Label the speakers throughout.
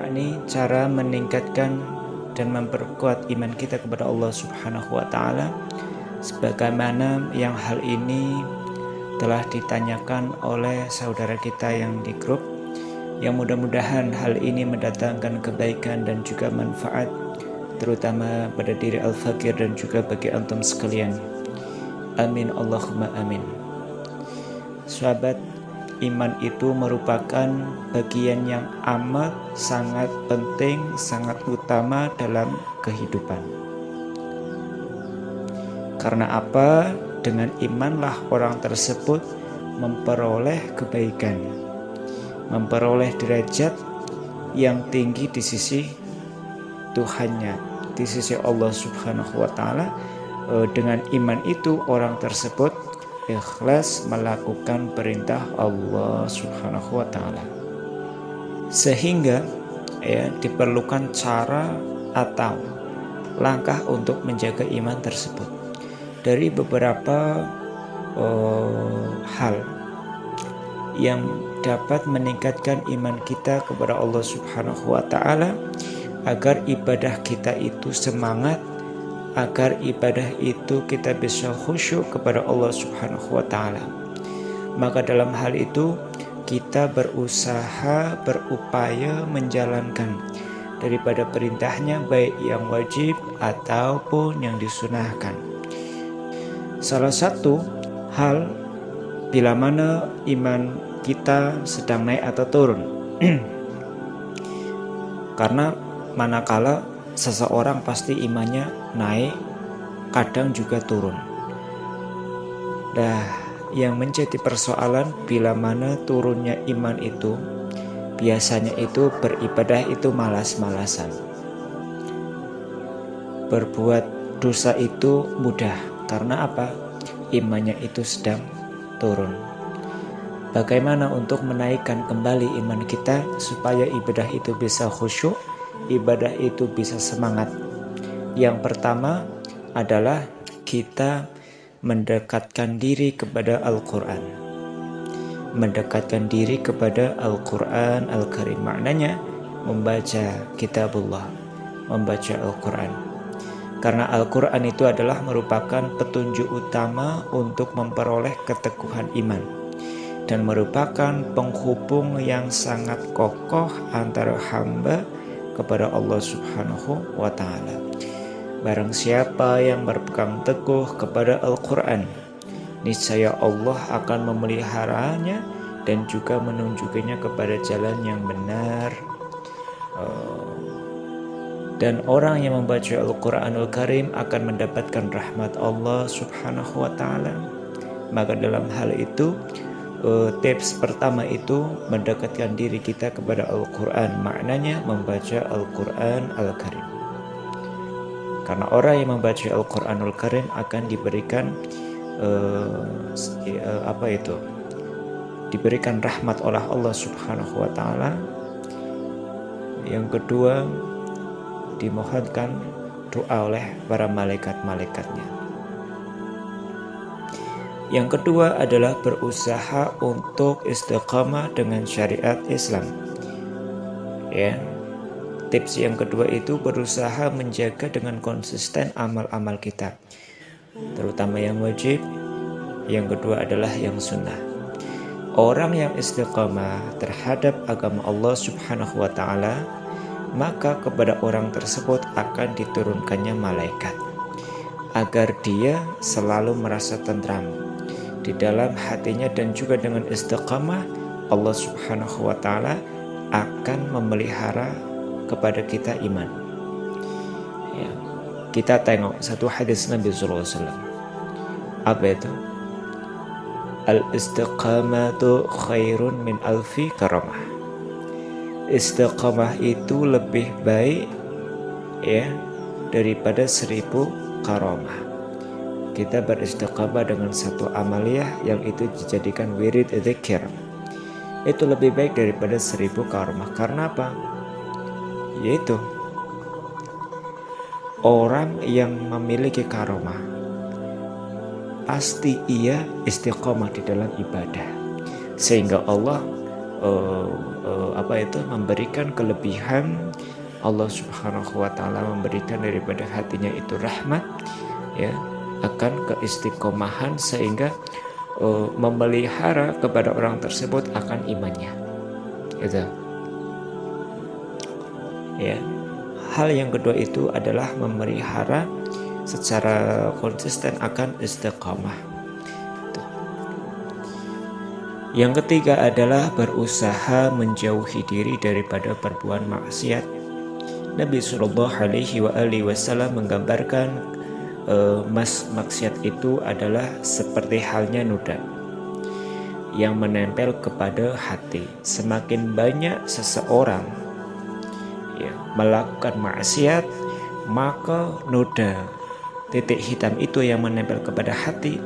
Speaker 1: yakni cara meningkatkan dan memperkuat iman kita kepada Allah Subhanahu wa taala, sebagaimana yang hal ini telah ditanyakan oleh saudara kita yang di grup, yang mudah-mudahan hal ini mendatangkan kebaikan dan juga manfaat, terutama pada diri Al-Fakir dan juga bagi antum sekalian. Amin Allahumma amin. Sahabat, iman itu merupakan bagian yang amat sangat penting, sangat utama dalam kehidupan. Karena apa? Dengan imanlah orang tersebut memperoleh kebaikan, memperoleh derajat yang tinggi di sisi Tuhannya, di sisi Allah Subhanahu wa taala. Dengan iman itu orang tersebut ikhlas melakukan perintah Allah Subhanahu wa taala. Sehingga diperlukan cara atau langkah untuk menjaga iman tersebut. Dari beberapa hal yang dapat meningkatkan iman kita kepada Allah Subhanahu wa taala, agar ibadah kita itu semangat, agar ibadah itu kita bisa khusyuk kepada Allah Subhanahu wa taala. Maka dalam hal itu kita berusaha, berupaya menjalankan daripada perintahnya, baik yang wajib ataupun yang disunahkan. Salah satu hal bila mana iman kita sedang naik atau turun. Karena manakala seseorang pasti imannya naik, kadang juga turun. Yang menjadi persoalan bila mana turunnya iman itu, biasanya itu beribadah itu malas-malasan. Berbuat dosa itu mudah. Karena apa? Imannya itu sedang turun. Bagaimana untuk menaikkan kembali iman kita supaya ibadah itu bisa khusyuk, ibadah itu bisa semangat? Yang pertama adalah kita mendekatkan diri kepada Al-Quran. Mendekatkan diri kepada Al-Quran Al-Karim. Maknanya membaca kitabullah, membaca Al-Quran. Karena Al-Quran itu adalah merupakan petunjuk utama untuk memperoleh keteguhan iman, dan merupakan penghubung yang sangat kokoh antara hamba kepada Allah Subhanahu wa ta'ala. Barang siapa yang berpegang teguh kepada Al-Quran, niscaya Allah akan memeliharanya dan juga menunjukinya kepada jalan yang benar. Dan orang yang membaca Al-Quranul Karim akan mendapatkan rahmat Allah Subhanahu wa ta'ala. Maka dalam hal itu, tips pertama itu mendekatkan diri kita kepada Al-Quran. Maknanya membaca Al-Quran Al-Karim. Karena orang yang membaca Al-Quranul Karim akan diberikan diberikan rahmat oleh Allah Subhanahu wa ta'ala. Yang kedua, dimohonkan doa oleh para malaikat-malaikatnya. Yang kedua adalah berusaha untuk istiqamah dengan syariat Islam. Tips yang kedua itu berusaha menjaga dengan konsisten amal-amal kita, terutama yang wajib. Yang kedua adalah yang sunnah. Orang yang istiqamah terhadap agama Allah Subhanahu wa ta'ala, maka kepada orang tersebut akan diturunkannya malaikat, agar dia selalu merasa tentram di dalam hatinya, dan juga dengan istiqamah Allah Subhanahu wa ta'ala akan memelihara kepada kita iman. Kita tengok satu hadis Nabi sallallahu alaihi wasallam. Apa itu? Al-istiqamatu khairun min alfi karamah. Istiqamah itu lebih baik daripada 1000 karamah. Kita beristiqamah dengan satu amaliyah yang itu dijadikan wirid dzikir, itu lebih baik daripada 1000 karamah. Karena apa? Yaitu orang yang memiliki karamah pasti ia istiqamah di dalam ibadah, sehingga Allah memberikan kelebihan. Allah Subhanahu wa taala memberikan daripada hatinya itu rahmat, ya, akan keistiqomahan, sehingga memelihara kepada orang tersebut akan imannya, gitu. Ya. Hal yang kedua itu adalah memelihara secara konsisten akan istiqamah. Yang ketiga adalah berusaha menjauhi diri daripada perbuatan maksiat. Nabi Shallallahu Alaihi Wasallam menggambarkan maksiat itu adalah seperti halnya noda yang menempel kepada hati. Semakin banyak seseorang melakukan maksiat, maka noda titik hitam itu yang menempel kepada hati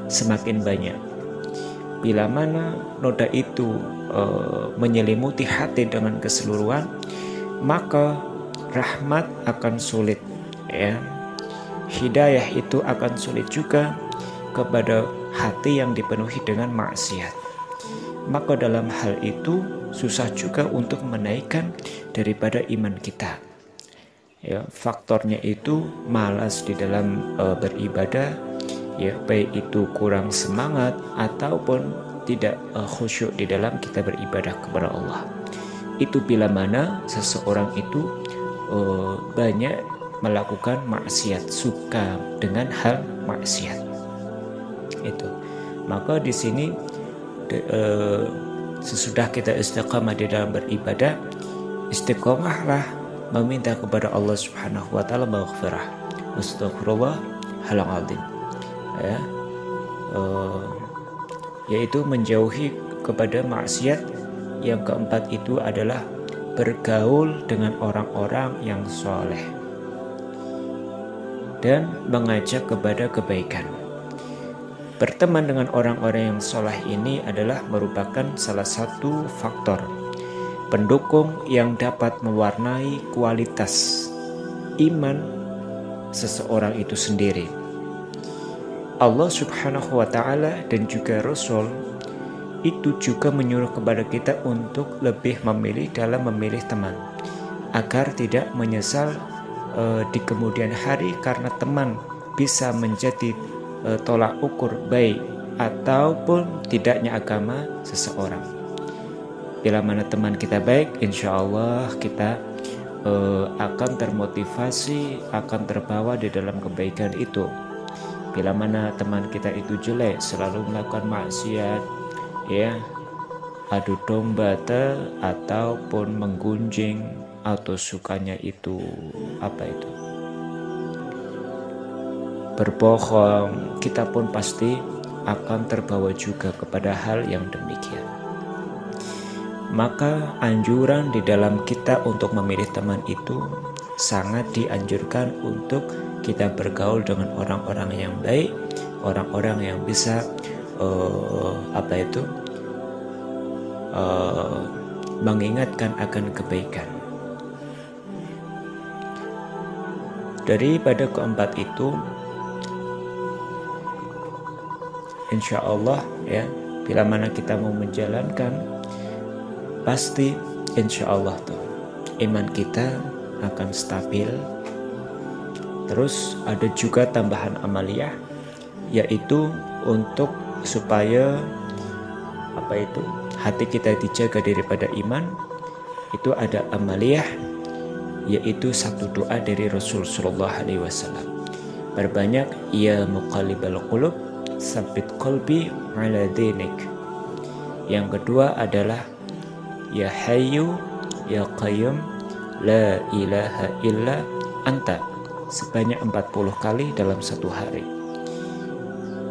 Speaker 1: semakin banyak. Bila mana noda itu menyelimuti hati dengan keseluruhan, maka rahmat akan sulit, ya. Hidayah itu akan sulit juga kepada hati yang dipenuhi dengan maksiat. Maka dalam hal itu susah juga untuk menaikkan daripada iman kita. Ya, faktornya itu malas di dalam beribadah, ya, baik itu kurang semangat ataupun tidak khusyuk di dalam kita beribadah kepada Allah. Itu bila mana seseorang itu banyak melakukan maksiat, suka dengan hal maksiat. Itu. Maka di sini sesudah kita istiqamah di dalam beribadah, istiqamahlah meminta kepada Allah Subhanahu wa taala maghfirah. Astaghfirullahal azim. Ya. Yaitu menjauhi kepada maksiat. Yang keempat itu adalah bergaul dengan orang-orang yang soleh dan mengajak kepada kebaikan. Berteman dengan orang-orang yang soleh ini adalah merupakan salah satu faktor pendukung yang dapat mewarnai kualitas iman seseorang itu sendiri. Allah Subhanahu wa taala dan juga Rasul itu juga menyuruh kepada kita untuk lebih memilih dalam memilih teman, agar tidak menyesal di kemudian hari, karena teman bisa menjadi tolak ukur baik ataupun tidaknya agama seseorang. Bila mana teman kita baik, insya Allah kita akan termotivasi, akan terbawa di dalam kebaikan itu. Bila mana teman kita itu jelek, selalu melakukan maksiat, ya, adu domba ataupun menggunjing, atau sukanya itu berbohong, kita pun pasti akan terbawa juga kepada hal yang demikian. Maka anjuran di dalam kita untuk memilih teman itu sangat dianjurkan untuk kita bergaul dengan orang-orang yang baik, orang-orang yang bisa mengingatkan akan kebaikan. Daripada keempat itu, insya Allah, ya, bila mana kita mau menjalankan, pasti insya Allah tuh iman kita akan stabil. Terus ada juga tambahan amaliyah, yaitu untuk supaya hati kita dijaga daripada iman. Itu ada amaliyah, yaitu satu doa dari Rasul Sallallahu Alaihi Wasallam. Berbanyak, ya muqallibal qulub, tsabbit qalbi ala dinik. Yang kedua adalah ya hayyu ya qayyum la ilaha illa anta, sebanyak 40 kali dalam satu hari.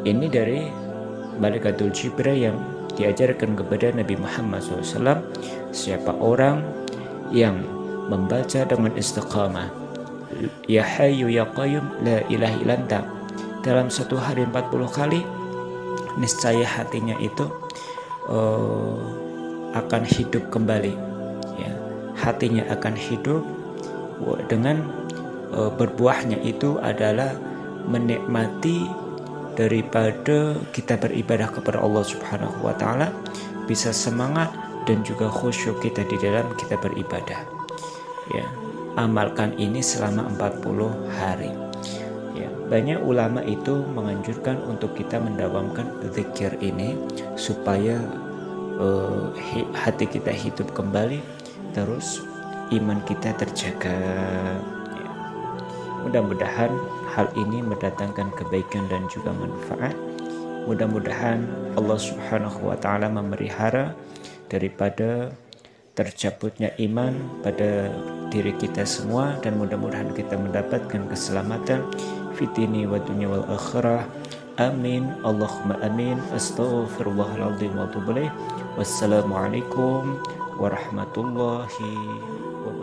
Speaker 1: Ini dari Malaikatul Jibril yang diajarkan kepada Nabi Muhammad SAW. Siapa orang yang membaca dengan istiqamah ya hayyu ya qayyum la ilaha illa anta dalam satu hari 40 kali, niscaya hatinya itu akan hidup kembali, ya. Hatinya akan hidup dengan berbuahnya itu adalah menikmati daripada kita beribadah kepada Allah Subhanahu wa taala, bisa semangat dan juga khusyuk kita di dalam kita beribadah. Ya, amalkan ini selama 40 hari. Ya, banyak ulama itu menganjurkan untuk kita mendawamkan zikir ini supaya hati kita hidup kembali, terus iman kita terjaga. Ya. Mudah-mudahan hal ini mendatangkan kebaikan dan juga manfaat. Mudah-mudahan Allah Subhanahu wa Ta'ala memelihara daripada tercabutnya iman pada diri kita semua, dan mudah-mudahan kita mendapatkan keselamatan fitini wa dunya wal akhirah. Amin. Allahumma amin. Astaghfirullahaladzim wa atubu ilaih. Wassalamualaikum warahmatullahi wabarakatuh.